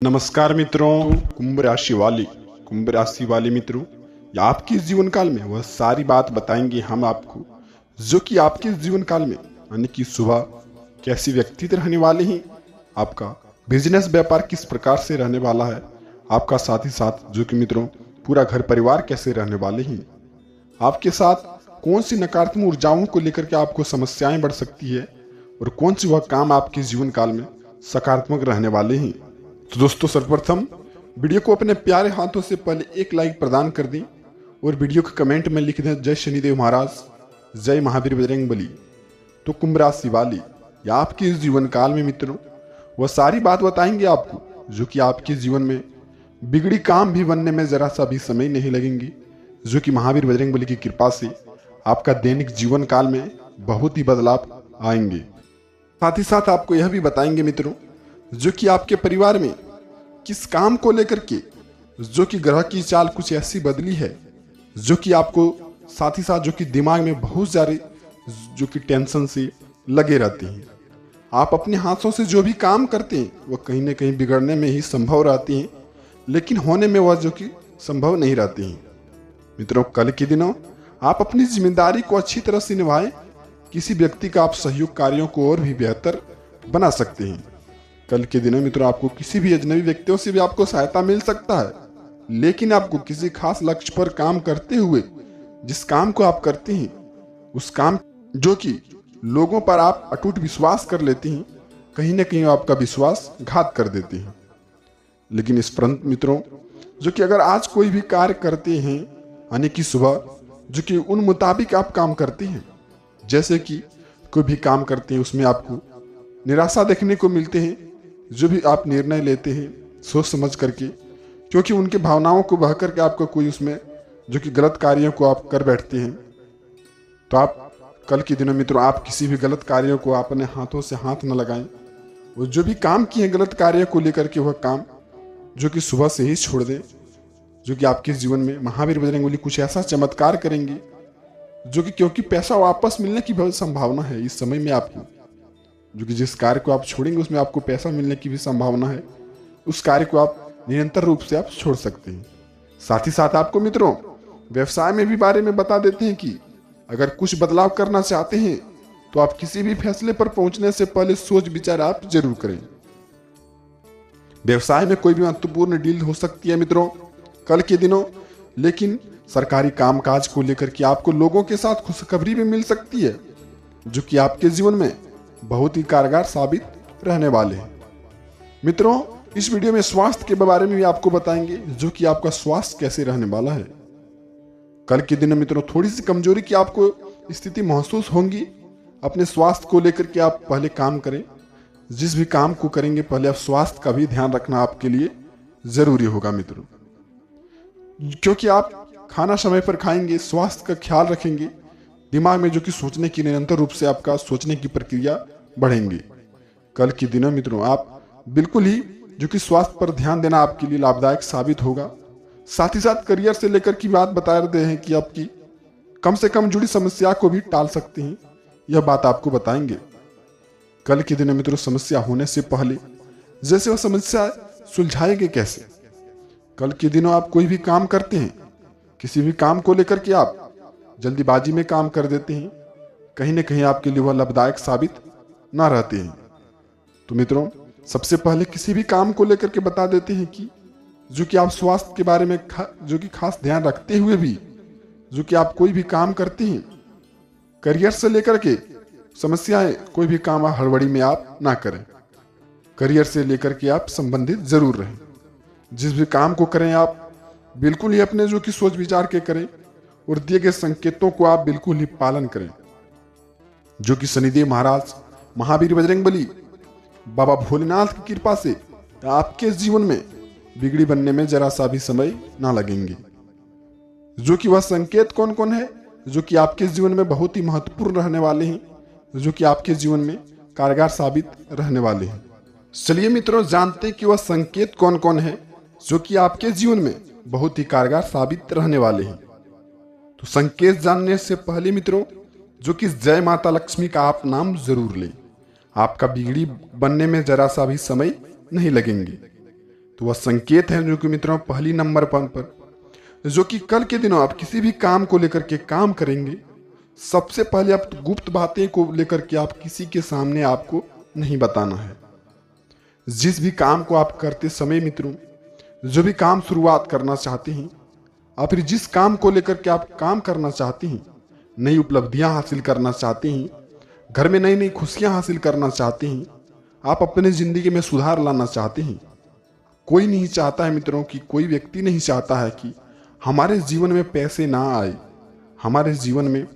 नमस्कार मित्रों। कुंभ राशि वाले मित्रों, या आपके जीवन काल में वह सारी बात बताएंगे हम आपको जो कि आपके जीवन काल में यानी कि सुबह कैसी व्यक्तित्व रहने वाले हैं, आपका बिजनेस व्यापार किस प्रकार से रहने वाला है, आपका साथ ही साथ जो कि मित्रों पूरा घर परिवार कैसे रहने वाले हैं, आपके साथ कौन सी नकारात्मक ऊर्जाओं को लेकर के आपको समस्याएं बढ़ सकती है और कौन सी वह काम आपके जीवन काल में सकारात्मक रहने वाले हैं। तो दोस्तों, सर्वप्रथम वीडियो को अपने प्यारे हाथों से पहले एक लाइक प्रदान कर दें और वीडियो के कमेंट में लिख दें जय शनिदेव महाराज, जय महावीर बजरंग बली। तो कुंभ राशि वाली या आपके जीवन काल में मित्रों वह सारी बात बताएंगे आपको जो कि आपके जीवन में बिगड़ी काम भी बनने में जरा सा भी समय नहीं लगेंगी, जो कि महावीर बजरंग बली की कृपा से आपका दैनिक जीवन काल में बहुत ही बदलाव आएंगे। साथ ही साथ आपको यह भी बताएंगे मित्रों जो कि आपके परिवार में किस काम को लेकर के जो कि ग्रह की चाल कुछ ऐसी बदली है जो कि आपको साथ ही साथ जो कि दिमाग में बहुत सारे जो कि टेंशन से लगे रहते हैं। आप अपने हाथों से जो भी काम करते हैं वह कहीं ना कहीं बिगड़ने में ही संभव रहती हैं, लेकिन होने में वह जो कि संभव नहीं रहती हैं। मित्रों, कल के दिनों आप अपनी जिम्मेदारी को अच्छी तरह से निभाएं। किसी व्यक्ति का आप सहयोग कार्यों को और भी बेहतर बना सकते हैं। कल के दिनों मित्रों आपको किसी भी अजनबी व्यक्तियों से भी आपको सहायता मिल सकता है, लेकिन आपको किसी खास लक्ष्य पर काम करते हुए जिस काम को आप करते हैं उस काम जो कि लोगों पर आप अटूट विश्वास कर लेते हैं, कहीं ना कहीं आपका विश्वास घात कर देते हैं। लेकिन इस परंत मित्रों जो कि अगर आज कोई भी कार्य करते हैं यानी कि सुबह जो कि उन मुताबिक आप काम करते हैं, जैसे कि कोई भी काम करते हैं उसमें आपको निराशा देखने को मिलते हैं, जो भी आप निर्णय लेते हैं सोच समझ करके, क्योंकि उनके भावनाओं को बह करके आपका कोई उसमें जो कि गलत कार्यों को आप कर बैठते हैं। तो आप कल के दिनों मित्रों आप किसी भी गलत कार्यों को अपने हाथों से हाथ न लगाएं। वो जो भी काम किए गलत कार्य को लेकर के वह काम जो कि सुबह से ही छोड़ दें, जो कि आपके जीवन में महावीर बजरंग बली कुछ ऐसा चमत्कार करेंगे जो कि क्योंकि पैसा वापस मिलने की बहुत संभावना है इस समय में आपको, जो कि जिस कार्य को आप छोड़ेंगे उसमें आपको पैसा मिलने की भी संभावना है, उस कार्य को आप निरंतर रूप से आप छोड़ सकते हैं। साथ ही साथ आपको मित्रों व्यवसाय में भी बारे में बता देते हैं कि अगर कुछ बदलाव करना चाहते हैं तो आप किसी भी फैसले पर पहुंचने से पहले सोच विचार आप जरूर करें। व्यवसाय में कोई भी महत्वपूर्ण डील हो सकती है मित्रों कल के दिनों, लेकिन सरकारी कामकाज को लेकर के आपको लोगों के साथ खुशखबरी भी मिल सकती है जो कि आपके जीवन में बहुत ही कारगर साबित रहने वाले हैं। मित्रों, इस वीडियो में स्वास्थ्य के बारे में भी आपको बताएंगे जो कि आपका स्वास्थ्य कैसे रहने वाला है। कल के दिन मित्रों थोड़ी सी कमजोरी की आपको स्थिति महसूस होंगी। अपने स्वास्थ्य को लेकर के आप पहले काम करें। जिस भी काम को करेंगे पहले आप स्वास्थ्य का भी ध्यान रखना आपके लिए जरूरी होगा मित्रों, क्योंकि आप खाना समय पर खाएंगे, स्वास्थ्य का ख्याल रखेंगे, दिमाग में जो कि सोचने की निरंतर रूप से आपका सोचने की प्रक्रिया बढ़ेंगे। कल के दिनों मित्रों आप बिल्कुल ही जो कि स्वास्थ्य पर ध्यान देना आपके लिए लाभदायक साबित होगा। साथ ही साथ करियर से लेकर की बात बता रहे हैं कि आपकी कम से कम जुड़ी समस्या को भी टाल सकते हैं, यह बात आपको बताएंगे। कल के दिनों मित्रों समस्या होने से पहले जैसे वह समस्या सुलझाएंगे कैसे। कल के दिनों आप कोई भी काम करते हैं, किसी भी काम को लेकर के आप जल्दीबाजी में काम कर देते हैं, कहीं ना कहीं आपके लिए वह लाभदायक साबित ना रहते हैं। तो मित्रों सबसे पहले किसी भी काम को लेकर के बता देते हैं कि जो कि आप स्वास्थ्य के बारे में जो कि खास ध्यान रखते हुए भी जो कि आप कोई भी काम करते हैं, करियर से लेकर के समस्याएं, कोई भी काम हड़बड़ी में आप ना करें। करियर से लेकर के आप संबंधित जरूर रहें। जिस भी काम को करें आप बिल्कुल ही अपने जो कि सोच विचार के करें और दिए गए संकेतों को आप बिल्कुल ही पालन करें, जो कि शनिदेव महाराज, महावीर बजरंग बली, बाबा भोलेनाथ की कृपा से आपके जीवन में बिगड़ी बनने में जरा सा भी समय ना लगेंगे। जो कि वह संकेत कौन कौन है जो कि आपके जीवन में बहुत ही महत्वपूर्ण रहने वाले हैं, जो कि आपके जीवन में कारगर साबित रहने वाले हैं। चलिए मित्रों जानते हैं कि वह संकेत कौन कौन है जो कि आपके जीवन में बहुत ही कारगर साबित रहने वाले हैं। तो संकेत जानने से पहले मित्रों जो कि जय माता लक्ष्मी का आप नाम जरूर लें। आपका बिगड़ी बनने में जरा सा भी समय नहीं लगेंगे। तो वह संकेत है जो कि मित्रों पहली नंबर पर जो कि कल के दिनों आप किसी भी काम को लेकर के काम करेंगे, सबसे पहले आप गुप्त बातें को लेकर के आप किसी के सामने आपको नहीं बताना है। जिस भी काम को आप करते समय मित्रों, जो भी काम शुरुआत करना चाहते हैं, आप फिर जिस काम को लेकर के आप काम करना चाहते हैं, नई उपलब्धियां हासिल करना चाहते हैं, घर में नई नई खुशियां हासिल करना चाहते हैं, आप अपने जिंदगी में सुधार लाना चाहते हैं। कोई नहीं चाहता है मित्रों कि कोई व्यक्ति नहीं चाहता है कि हमारे जीवन में पैसे ना आए, हमारे जीवन में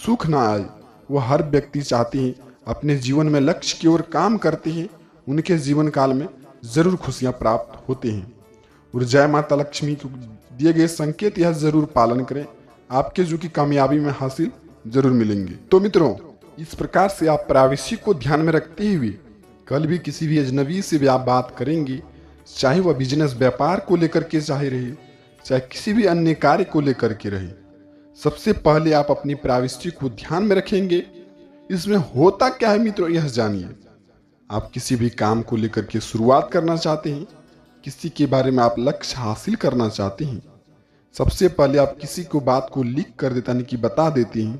सुख ना आए। वह हर व्यक्ति चाहते हैं अपने जीवन में लक्ष्य की ओर काम करते हैं, उनके जीवन काल में जरूर खुशियां प्राप्त होते हैं। और जय माता लक्ष्मी को दिए गए संकेत यह जरूर पालन करें, आपके जो कि कामयाबी में हासिल जरूर मिलेंगे। तो मित्रों, इस प्रकार से आप प्राइवेसी को ध्यान में रखते हुए कल भी किसी भी अजनबी से भी आप बात करेंगे, चाहे वह बिजनेस व्यापार को लेकर के चाहे रहे, चाहे किसी भी अन्य कार्य को लेकर के रहे, सबसे पहले आप अपनी प्राइवेसी को ध्यान में रखेंगे। इसमें होता क्या है मित्रों, यह जानिए। आप किसी भी काम को लेकर के शुरुआत करना चाहते हैं, किसी के बारे में आप लक्ष्य हासिल करना चाहते हैं, सबसे पहले आप किसी को बात को लीक कर देते हैं कि बता देते हैं,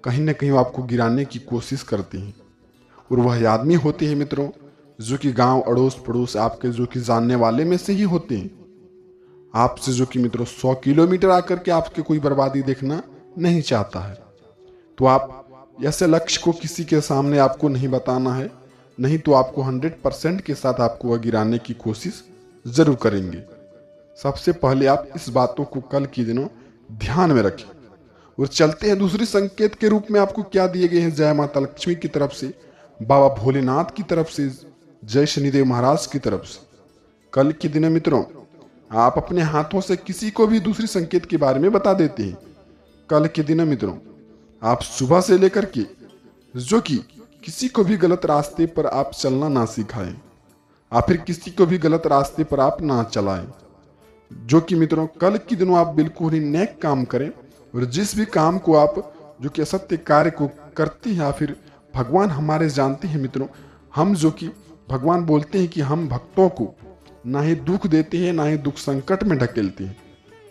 कहीं ना कहीं वो आपको गिराने की कोशिश करते हैं। और वह आदमी होते हैं मित्रों जो कि गांव अड़ोस पड़ोस आपके जो कि जानने वाले में से ही होते हैं। आपसे जो कि मित्रों 100 किलोमीटर आकर के आपके कोई बर्बादी देखना नहीं चाहता है। तो आप ऐसे लक्ष्य को किसी के सामने आपको नहीं बताना है, नहीं तो आपको 100% के साथ आपको वह गिराने की कोशिश जरूर करेंगे। सबसे पहले आप इस बातों को कल के दिनों ध्यान में रखें। और चलते हैं दूसरी संकेत के रूप में आपको क्या दिए गए हैं जय माता लक्ष्मी की तरफ से, बाबा भोलेनाथ की तरफ से, जय शनिदेव महाराज की तरफ से। कल के दिन मित्रों, आप अपने हाथों से किसी को भी दूसरी संकेत के बारे में बता देते हैं। कल के दिन मित्रों, आप सुबह से लेकर के जो कि किसी को भी गलत रास्ते पर आप चलना ना सिखाएं, आप फिर किसी को भी गलत रास्ते पर आप ना चलाएं। जो कि मित्रों कल के दिनों आप बिल्कुल ही नेक काम करें। और जिस भी काम को आप जो कि असत्य कार्य को करते हैं, या फिर भगवान हमारे जानते हैं मित्रों, हम जो कि भगवान बोलते हैं कि हम भक्तों को ना ही दुख देते हैं ना ही दुख संकट में ढकेलते हैं।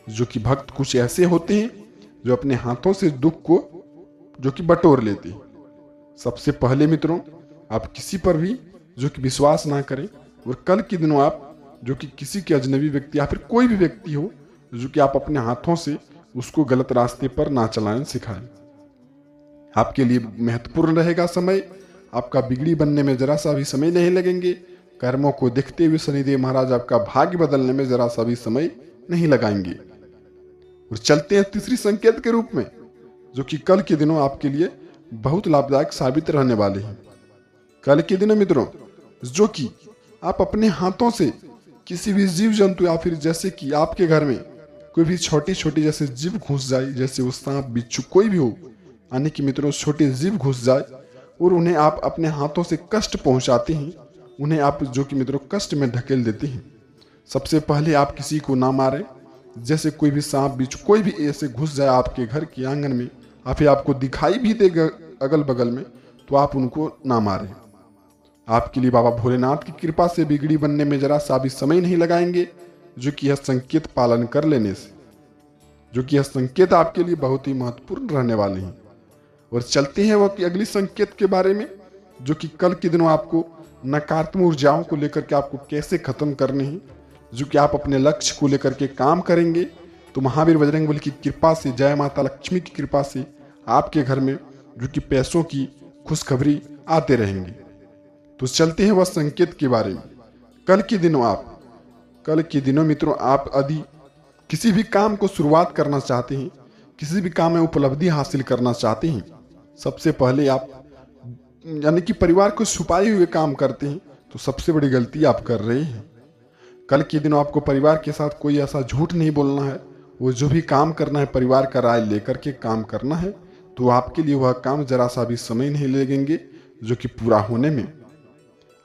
जो कि भक्त कुछ ऐसे होते हैं जो अपने हाथों से दुख को जो कि बटोर लेते हैं। सबसे पहले मित्रों, आप किसी पर भी जो कि विश्वास ना करें। और कल के दिनों आप जो कि किसी के अजनबी व्यक्ति या फिर कोई भी व्यक्ति हो जो कि आप अपने हाथों से उसको गलत रास्ते पर ना चलाएं सिखाएं। आपके लिए महत्वपूर्ण रहेगा समय, आपका बिगड़ी बनने में जरा सा भी समय नहीं लगेंगे। कर्मों को देखते हुए शनिदेव महाराज आपका भाग्य बदलने में जरा सा भी समय नहीं लगाएंगे। और चलते हैं तीसरी संकेत के रूप में, जो कि कल के दिनों आपके लिए बहुत लाभदायक साबित रहने वाले हैं। कल के दिनों मित्रों, जो कि आप अपने हाथों से किसी भी जीव जंतु या फिर जैसे कि आपके घर में कोई भी छोटी छोटी जैसे जीव घुस जाए, जैसे वो सांप बिच्छू कोई भी हो, यानी कि मित्रों छोटे जीव घुस जाए और उन्हें आप अपने हाथों से कष्ट पहुंचाते हैं, उन्हें आप जो कि मित्रों कष्ट में ढकेल देते हैं। सबसे पहले आप किसी को ना मारें। जैसे कोई भी सांप बिच्छू कोई भी ऐसे घुस जाए आपके घर के आंगन में, या फिर आपको दिखाई भी देगा अगल बगल में, तो आप उनको ना मारें। आपके लिए बाबा भोलेनाथ की कृपा से बिगड़ी बनने में जरा सा भी समय नहीं लगाएंगे, जो कि यह संकेत पालन कर लेने से, जो कि यह संकेत आपके लिए बहुत ही महत्वपूर्ण रहने वाले हैं। और चलते हैं वह कि अगली संकेत के बारे में, जो कि कल के दिनों आपको नकारात्मक ऊर्जाओं को लेकर के आपको कैसे खत्म करने हैं, जो कि आप अपने लक्ष्य को लेकर के काम करेंगे। तो महावीर बजरंगबली की कृपा से, जय माता लक्ष्मी की कृपा से आपके घर में जो कि पैसों की खुशखबरी आते रहेंगे। तो चलते हैं वह संकेत के बारे में। कल के दिनों मित्रों, आप यदि किसी भी काम को शुरुआत करना चाहते हैं, किसी भी काम में उपलब्धि हासिल करना चाहते हैं, सबसे पहले आप यानी कि परिवार को छुपाए हुए काम करते हैं, तो सबसे बड़ी गलती आप कर रहे हैं। कल के दिनों आपको परिवार के साथ कोई ऐसा झूठ नहीं बोलना है। वो जो भी काम करना है परिवार का राय लेकर के काम करना है, तो आपके लिए वह काम जरा सा भी समय नहीं लगेंगे, जो कि पूरा होने में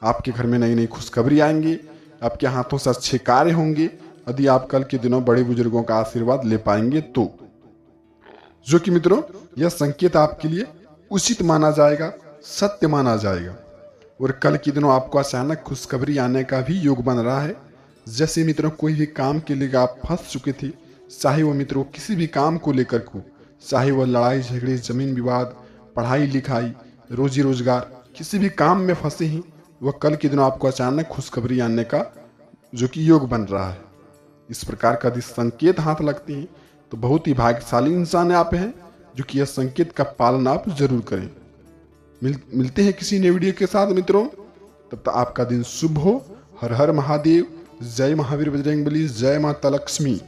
आपके घर में नई नई खुशखबरी आएंगी, आपके हाथों से अच्छे कार्य होंगे यदि आप कल के दिनों बड़े बुजुर्गों का आशीर्वाद ले पाएंगे तो। जो कि मित्रों यह संकेत आपके लिए उचित माना जाएगा, सत्य माना जाएगा। और कल के दिनों आपको अचानक खुशखबरी आने का भी योग बन रहा है, जैसे मित्रों कोई भी काम के लिए आप फंस चुके थे, चाहे वो मित्रों किसी भी काम को लेकर हो, चाहे वह लड़ाई झगड़े, जमीन विवाद, पढ़ाई लिखाई, रोजी रोजगार, किसी भी काम में फंसे हैं, वह कल के दिनों आपको अचानक खुशखबरी आने का जो कि योग बन रहा है। इस प्रकार का यदि संकेत हाथ लगते हैं तो बहुत ही भाग्यशाली इंसान आप हैं, जो कि यह संकेत का पालन आप जरूर करें। मिलते हैं किसी नए वीडियो के साथ मित्रों, तब तक आपका दिन शुभ हो। हर हर महादेव। जय महावीर बजरंगबली। जय माता लक्ष्मी।